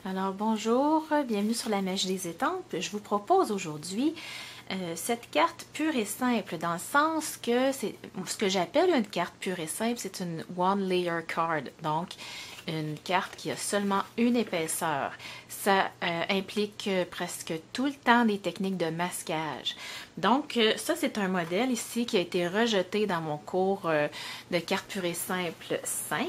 Alors bonjour, bienvenue sur la magie des étampes. Je vous propose aujourd'hui cette carte pure et simple dans le sens que c'est ce que j'appelle une carte pure et simple, c'est une one layer card, donc une carte qui a seulement une épaisseur. Ça implique presque tout le temps des techniques de masquage. Donc ça c'est un modèle ici qui a été rejeté dans mon cours de cartes pure et simple 5.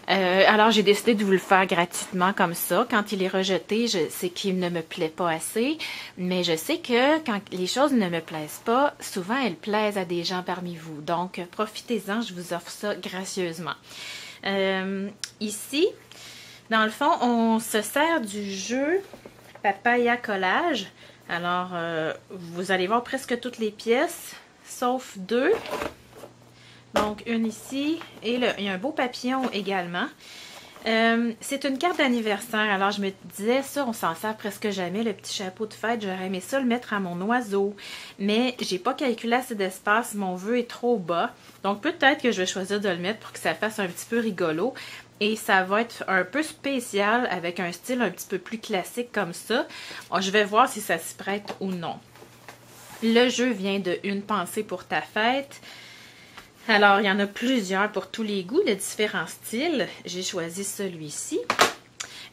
Alors j'ai décidé de vous le faire gratuitement comme ça. Quand il est rejeté, je sais qu'il ne me plaît pas assez, mais je sais que quand les choses ne me plaisent pas, souvent elles plaisent à des gens parmi vous. Donc profitez-en, je vous offre ça gracieusement. Ici, dans le fond, on se sert du jeu Papaya Collage. Alors, vous allez voir presque toutes les pièces, sauf deux. Donc, une ici et il y a un beau papillon également. C'est une carte d'anniversaire. Alors, je me disais, ça, on s'en sert presque jamais, le petit chapeau de fête. J'aurais aimé ça le mettre à mon oiseau. Mais j'ai pas calculé assez d'espace. Mon vœu est trop bas. Donc, peut-être que je vais choisir de le mettre pour que ça fasse un petit peu rigolo. Et ça va être un peu spécial avec un style un petit peu plus classique comme ça. Je vais voir si ça s'y prête ou non. Le jeu vient de Une pensée pour ta fête. Alors, il y en a plusieurs pour tous les goûts, de différents styles. J'ai choisi celui-ci.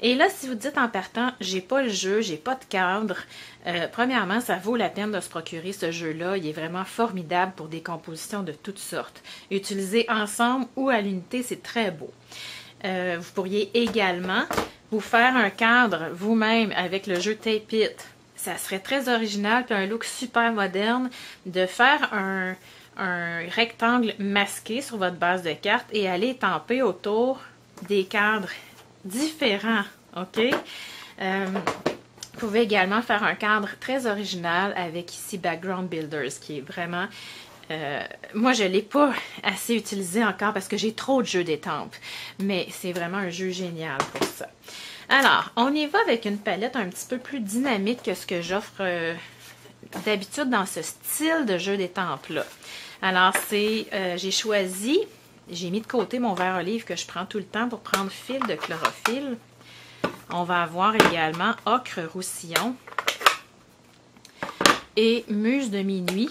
Et là, si vous dites en partant, j'ai pas le jeu, j'ai pas de cadre, premièrement, ça vaut la peine de se procurer ce jeu-là. Il est vraiment formidable pour des compositions de toutes sortes. Utilisé ensemble ou à l'unité, c'est très beau. Vous pourriez également vous faire un cadre vous-même avec le jeu Tape It. Ça serait très original puis un look super moderne de faire un rectangle masqué sur votre base de cartes et aller étamper autour des cadres différents, ok? Vous pouvez également faire un cadre très original avec ici Background Builders qui est vraiment... moi, je ne l'ai pas assez utilisé encore parce que j'ai trop de jeux d'étampes, mais c'est vraiment un jeu génial pour ça. Alors, on y va avec une palette un petit peu plus dynamique que ce que j'offre d'habitude dans ce style de jeu d'étampes-là. Alors, j'ai choisi, j'ai mis de côté mon verre olive que je prends tout le temps pour prendre fil de chlorophylle. On va avoir également ocre roussillon et muse de minuit.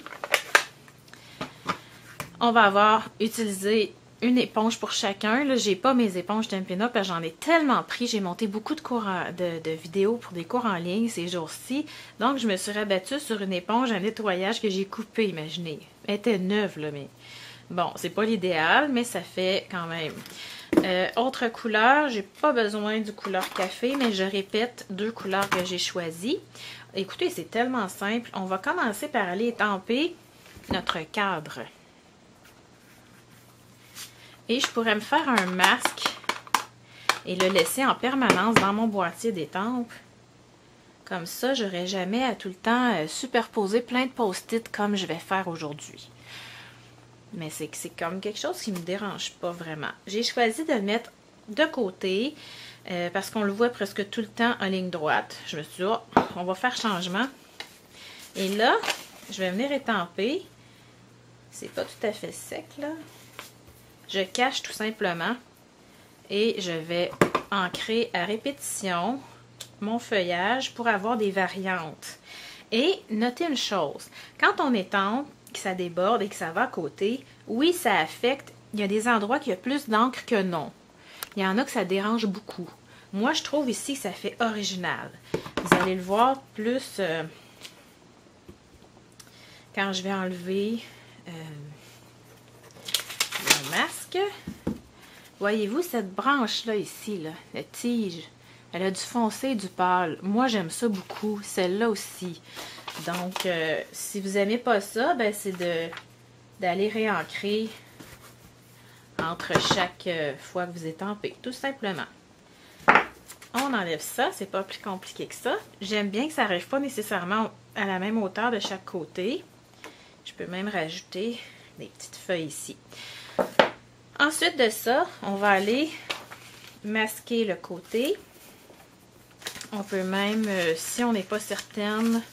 On va avoir utilisé une éponge pour chacun. Là, j'ai pas mes éponges Stampin' Up, j'en ai tellement pris. J'ai monté beaucoup de cours de vidéos pour des cours en ligne ces jours-ci. Donc, je me suis rabattue sur une éponge à nettoyage que j'ai coupée, imaginez. Elle était neuve, là, mais bon, c'est pas l'idéal, mais ça fait quand même. Autre couleur, j'ai pas besoin du couleur café, mais je répète deux couleurs que j'ai choisies. Écoutez, c'est tellement simple. On va commencer par aller étamper notre cadre. Et je pourrais me faire un masque et le laisser en permanence dans mon boîtier d'étampes. Comme ça, je n'aurai jamais à tout le temps superposer plein de post-it comme je vais faire aujourd'hui. Mais c'est comme quelque chose qui ne me dérange pas vraiment. J'ai choisi de le mettre de côté parce qu'on le voit presque tout le temps en ligne droite. Je me suis dit, oh, on va faire changement. Et là, je vais venir étamper. C'est pas tout à fait sec, là. Je cache tout simplement et je vais ancrer à répétition mon feuillage pour avoir des variantes. Et notez une chose, quand on étampe, que ça déborde et que ça va à côté, oui, ça affecte. Il y a des endroits qui a plus d'encre que non. Il y en a que ça dérange beaucoup. Moi, je trouve ici que ça fait original. Vous allez le voir plus quand je vais enlever... le masque. Voyez-vous cette branche-là ici, là, la tige, elle a du foncé et du pâle. Moi, j'aime ça beaucoup. Celle-là aussi. Donc, si vous n'aimez pas ça, ben, c'est d'aller réancrer entre chaque fois que vous étampez, tout simplement. On enlève ça, c'est pas plus compliqué que ça. J'aime bien que ça n'arrive pas nécessairement à la même hauteur de chaque côté. Je peux même rajouter des petites feuilles ici. Ensuite de ça, on va aller masquer le côté. On peut même, si on n'est pas certaine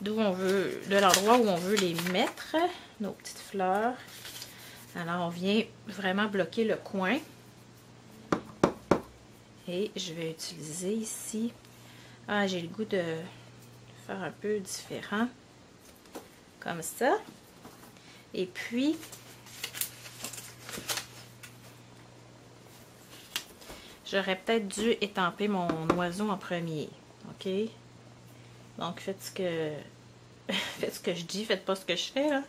d'où on veut, de l'endroit où on veut les mettre, nos petites fleurs. Alors, on vient vraiment bloquer le coin. Et je vais utiliser ici... Ah, j'ai le goût de faire un peu différent. Comme ça. Et puis... J'aurais peut-être dû étamper mon oiseau en premier. OK? Donc, faites ce que je dis, faites pas ce que je fais, là.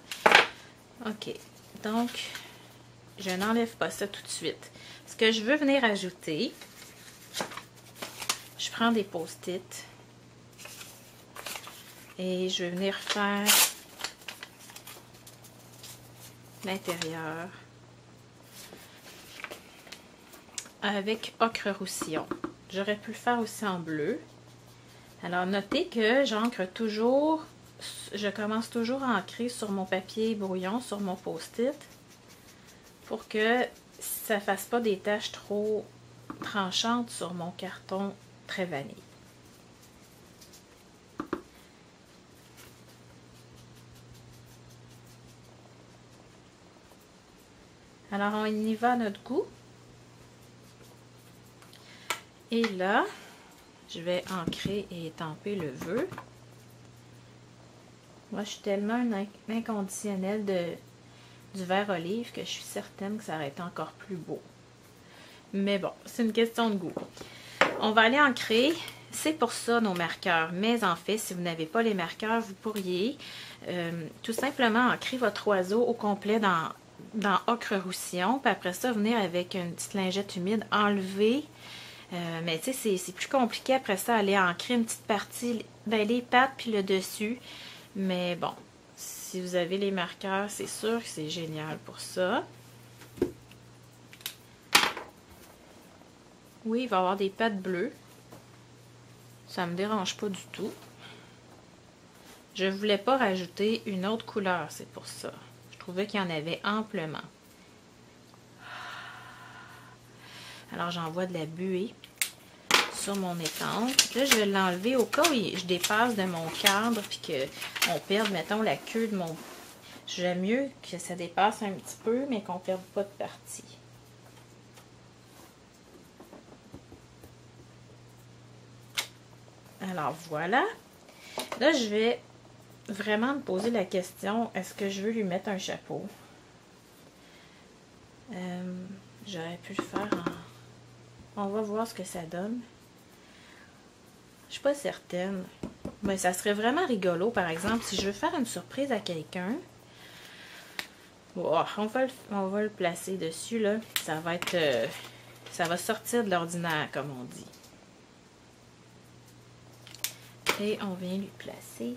OK. Donc, je n'enlève pas ça tout de suite. Ce que je veux venir ajouter, je prends des post-it et je vais venir faire l'intérieur avec ocre roussillon. J'aurais pu le faire aussi en bleu. Alors, notez que j'encre toujours, je commence toujours à ancrer sur mon papier brouillon, sur mon post-it, pour que ça ne fasse pas des taches trop tranchantes sur mon carton très vanille. Alors, on y va à notre goût. Et là, je vais ancrer et étamper le vœu. Moi, je suis tellement un inconditionnel du vert olive que je suis certaine que ça aurait été encore plus beau. Mais bon, c'est une question de goût. On va aller ancrer. C'est pour ça nos marqueurs. Mais en fait, si vous n'avez pas les marqueurs, vous pourriez tout simplement ancrer votre oiseau au complet dans ocre roussillon. Puis après ça, venir avec une petite lingette humide, enlever. Mais tu sais, c'est plus compliqué après ça, aller ancrer une petite partie, ben, les pattes puis le dessus. Mais bon, si vous avez les marqueurs, c'est sûr que c'est génial pour ça. Oui, il va y avoir des pattes bleues. Ça ne me dérange pas du tout. Je ne voulais pas rajouter une autre couleur, c'est pour ça. Je trouvais qu'il y en avait amplement. Alors, j'envoie de la buée sur mon étampe. Là, je vais l'enlever au cas où je dépasse de mon cadre puis qu'on perde, mettons, la queue de mon... J'aime mieux que ça dépasse un petit peu, mais qu'on ne perde pas de partie. Alors, voilà. Là, je vais vraiment me poser la question, est-ce que je veux lui mettre un chapeau? J'aurais pu le faire en... On va voir ce que ça donne. Je suis pas certaine. Mais ça serait vraiment rigolo, par exemple, si je veux faire une surprise à quelqu'un. Oh, on va le placer dessus, là. Ça va être... ça va sortir de l'ordinaire, comme on dit. Et on vient lui placer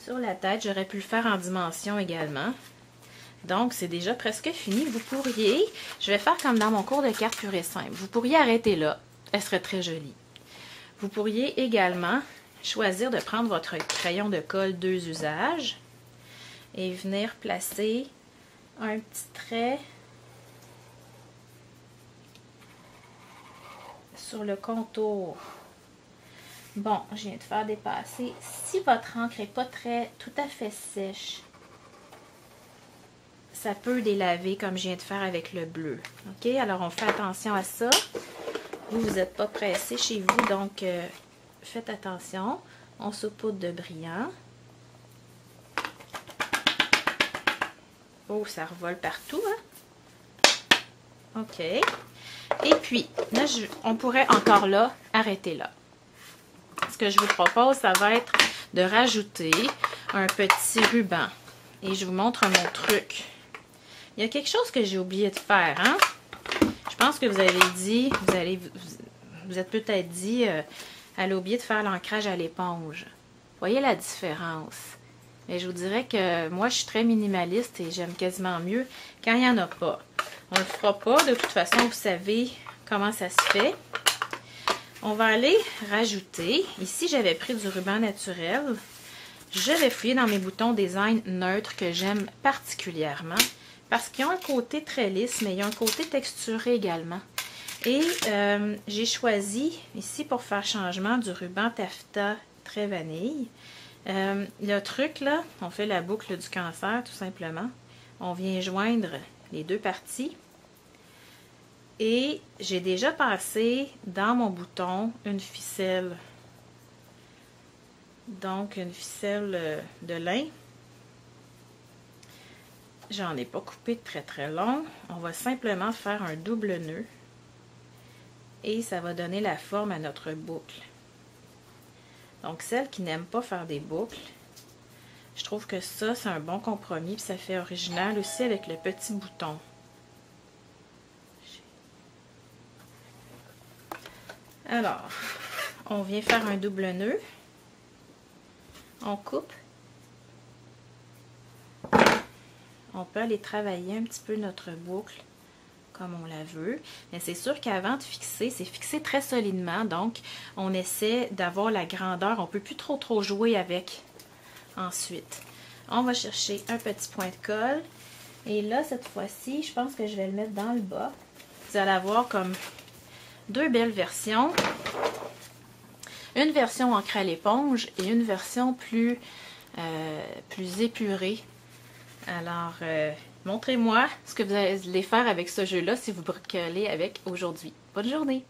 sur la tête. J'aurais pu le faire en dimension également. Donc, c'est déjà presque fini. Vous pourriez... Je vais faire comme dans mon cours de cartes pure et simple. Vous pourriez arrêter là. Elle serait très jolie. Vous pourriez également choisir de prendre votre crayon de colle 2 usages et venir placer un petit trait sur le contour. Bon, je viens de faire dépasser. Si votre encre n'est pas tout à fait sèche, ça peut délaver comme je viens de faire avec le bleu. OK? Alors, on fait attention à ça. Vous n'êtes pas pressé chez vous, donc faites attention. On saupoudre de brillant. Oh, ça revole partout, hein? OK. Et puis, là, on pourrait encore là arrêter là. Ce que je vous propose, ça va être de rajouter un petit ruban. Et je vous montre mon truc. Il y a quelque chose que j'ai oublié de faire, hein? Je pense que vous avez dit, vous êtes peut-être dit, elle a oublié de faire l'ancrage à l'éponge. Voyez la différence? Mais je vous dirais que moi, je suis très minimaliste et j'aime quasiment mieux quand il n'y en a pas. On ne le fera pas. De toute façon, vous savez comment ça se fait. On va aller rajouter. Ici, j'avais pris du ruban naturel. Je vais fouiller dans mes boutons design neutre que j'aime particulièrement parce qu'ils ont un côté très lisse, mais ils ont un côté texturé également. Et j'ai choisi ici pour faire changement du ruban taffetas très vanille. Le truc là, on fait la boucle du cancer tout simplement. On vient joindre les deux parties. Et j'ai déjà passé dans mon bouton une ficelle. Donc, une ficelle de lin. J'en ai pas coupé très très long. On va simplement faire un double nœud. Et ça va donner la forme à notre boucle. Donc, celles qui n'aiment pas faire des boucles, je trouve que ça, c'est un bon compromis. Puis ça fait original aussi avec le petit bouton. Alors, on vient faire un double nœud. On coupe. On peut aller travailler un petit peu notre boucle comme on la veut. Mais c'est sûr qu'avant de fixer, c'est fixé très solidement. Donc, on essaie d'avoir la grandeur. On ne peut plus trop jouer avec. Ensuite, on va chercher un petit point de colle. Et là, cette fois-ci, je pense que je vais le mettre dans le bas. Vous allez avoir comme deux belles versions. Une version encre à l'éponge et une version plus épurée. Alors, montrez-moi ce que vous allez faire avec ce jeu-là si vous bricolez avec aujourd'hui. Bonne journée!